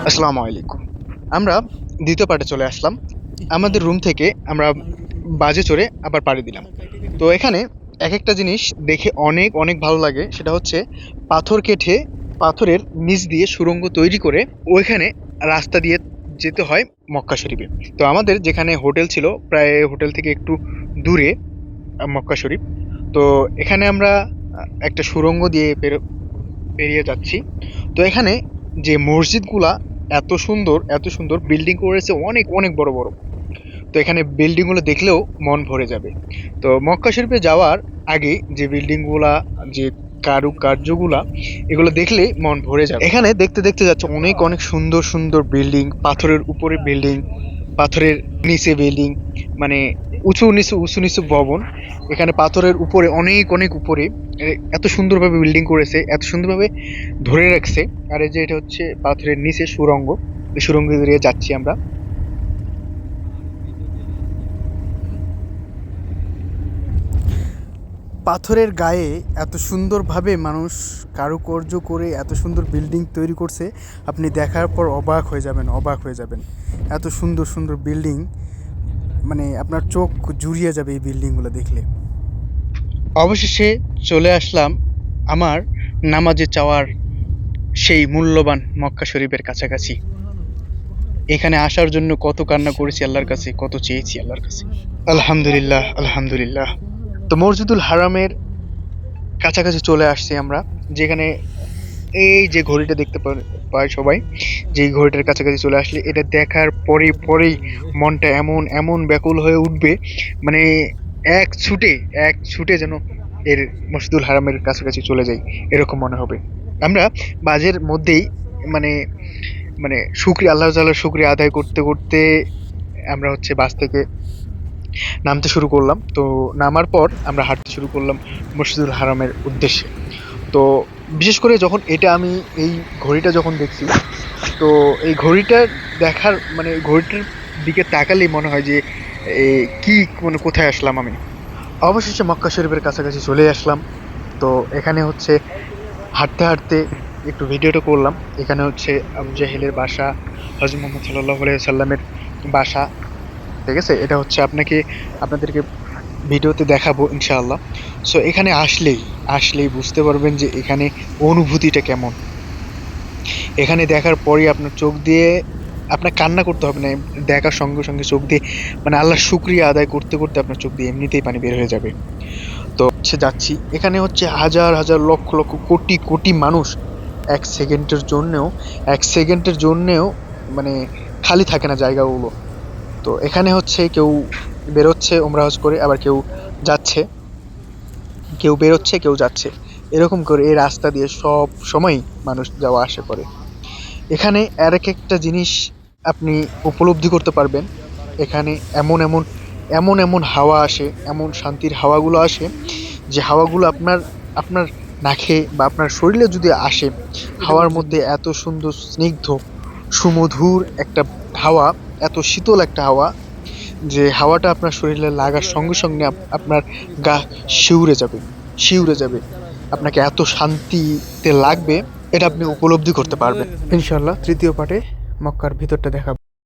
আসসালামু আলাইকুম। আমরা দ্বিতীয় পার্টে চলে আসলাম। আমাদের রুম থেকে আমরা বাসে চড়ে আবার পাড়ি দিলাম। তো এখানে একেকটা জিনিস দেখে অনেক, অনেক ভালো লাগে। সেটা হচ্ছে পাথর কেটে পাথরের নিচ দিয়ে সুড়ঙ্গ তৈরি করে ওইখানে রাস্তা দিয়ে যেতে হয় মক্কা শরীফে। তো আমাদের যেখানে হোটেল ছিল প্রায় হোটেল থেকে একটু দূরে মক্কা শরীফ। তো এখানে আমরা একটা সুড়ঙ্গ দিয়ে পেরিয়ে যাচ্ছি। তো এখানে যে মসজিদগুলা এত সুন্দর বিল্ডিং করেছে অনেক, অনেক বড়, বড়। তো এখানে বিল্ডিং গুলো দেখলেও মন ভরে যাবে। তো মক্কা শরীফে যাওয়ার আগে যে বিল্ডিং গুলা, যে কারুকার্যগুলা, এগুলো দেখলে মন ভরে যাবে। এখানে দেখতে দেখতে যাচ্ছে অনেক অনেক সুন্দর সুন্দর বিল্ডিং, পাথরের উপরে বিল্ডিং, পাথরের নিচে বিল্ডিং, মানে উঁচু নিচু ভবন। এখানে পাথরের উপরে অনেক অনেক উপরে এত সুন্দরভাবে বিল্ডিং করেছে, এত সুন্দরভাবে ধরে রাখছে। আর এই যে এটা হচ্ছে পাথরের নিচে সুড়ঙ্গ, এই সুড়ঙ্গ দিয়ে যাচ্ছি আমরা। পাথরের গায়ে এত সুন্দরভাবে মানুষ কারুকার্য করে এত সুন্দর বিল্ডিং তৈরি করছে, আপনি দেখার পর অবাক হয়ে যাবেন, অবাক হয়ে যাবেন। এত সুন্দর সুন্দর বিল্ডিং, মানে আপনার চোখ জুড়িয়ে যাবে এই বিল্ডিংগুলো দেখলে। অবশেষে চলে আসলাম আমার নামাজে চাওয়ার সেই মূল্যবান মক্কা শরীফের কাছাকাছি। এখানে আসার জন্য কত কান্না করেছি আল্লাহর কাছে, কত চেয়েছি আল্লাহর কাছে। আলহামদুলিল্লাহ, আলহামদুলিল্লাহ। তো মসজিদুল হারামের কাছাকাছি চলে আসছি আমরা, যেখানে এই যে ঘড়িটা দেখতে পায় সবাই, যে ঘড়িটার কাছাকাছি চলে আসলে এটা দেখার পরেই মনটা এমন এমন ব্যাকুল হয়ে উঠবে, মানে এক ছুটে এক ছুটে যেন এর মসজিদুল হারামের কাছাকাছি চলে যাই, এরকম মনে হবে। আমরা বাজের মধ্যেই মানে মানে শুকরিয়া, আল্লাহ তাআলার শুকরিয়া আদায় করতে করতে আমরা হচ্ছে বাস থেকে নামতে শুরু করলাম। তো নামার পর আমরা হাঁটতে শুরু করলাম মসজিদুল হারামের উদ্দেশ্যে। তো বিশেষ করে যখন এটা আমি এই ঘড়িটা যখন দেখছি, তো এই ঘড়িটা দেখার মানে ঘড়িটার দিকে তাকালেই মনে হয় যে কি মানে কোথায় আসলাম আমি। অবশেষে মক্কা শরীফের কাছাকাছি চলে আসলাম। তো এখানে হচ্ছে হাঁটতে হাঁটতে একটু ভিডিওটা করলাম। এখানে হচ্ছে আবু জাহেলের বাসা, হযরত মুহাম্মদ সাল্লাল্লাহু আলাইহি সাল্লামের বাসা। ঠিক আছে, এটা হচ্ছে আপনাদেরকে ভিডিওতে দেখাবো ইনশাআল্লাহ। সো এখানে আসলেই বুঝতে পারবেন যে এখানে অনুভূতিটা কেমন। এখানে দেখার পরেই আপনার চোখ দিয়ে আপনার কান্না করতে হবে না, দেখার সঙ্গে সঙ্গে চোখ দিয়ে মানে আল্লাহর শুকরিয়া আদায় করতে করতে আপনার চোখ দিয়ে এমনিতেই পানি বের হয়ে যাবে। তো হচ্ছে যাচ্ছি, এখানে হচ্ছে হাজার হাজার লক্ষ লক্ষ কোটি কোটি মানুষ এক সেকেন্ডের জন্যেও এক সেকেন্ডের জন্যেও মানে খালি থাকে না জায়গাগুলো। তো এখানে হচ্ছে কেউ বেরোচ্ছে ওমরা হজ করে, আবার কেউ যাচ্ছে, কেউ বেরোচ্ছে কেউ যাচ্ছে, এরকম করে এই রাস্তা দিয়ে সব সময় মানুষ যাওয়া আসা করে। এখানে আর এক একটা জিনিস আপনি উপলব্ধি করতে পারবেন। এখানে এমন এমন এমন এমন হাওয়া আসে, এমন শান্তির হাওয়াগুলো আসে, যে হাওয়াগুলো আপনার আপনার নাকে বা আপনার শরীরে যদি আসে, হাওয়ার মধ্যে এত সুন্দর স্নিগ্ধ সুমধুর একটা হাওয়া, এত শীতল একটা হাওয়া, যে হাওয়াটা আপনার শরীরে লাগার সঙ্গে সঙ্গে আপনার গা শিউরে যাবে, শিউরে যাবে। আপনাকে এত শান্তিতে লাগবে, এটা আপনি উপলব্ধি করতে পারবেন। ইনশাল্লাহ তৃতীয় পার্টে মক্কার ভিতরটা দেখাবো।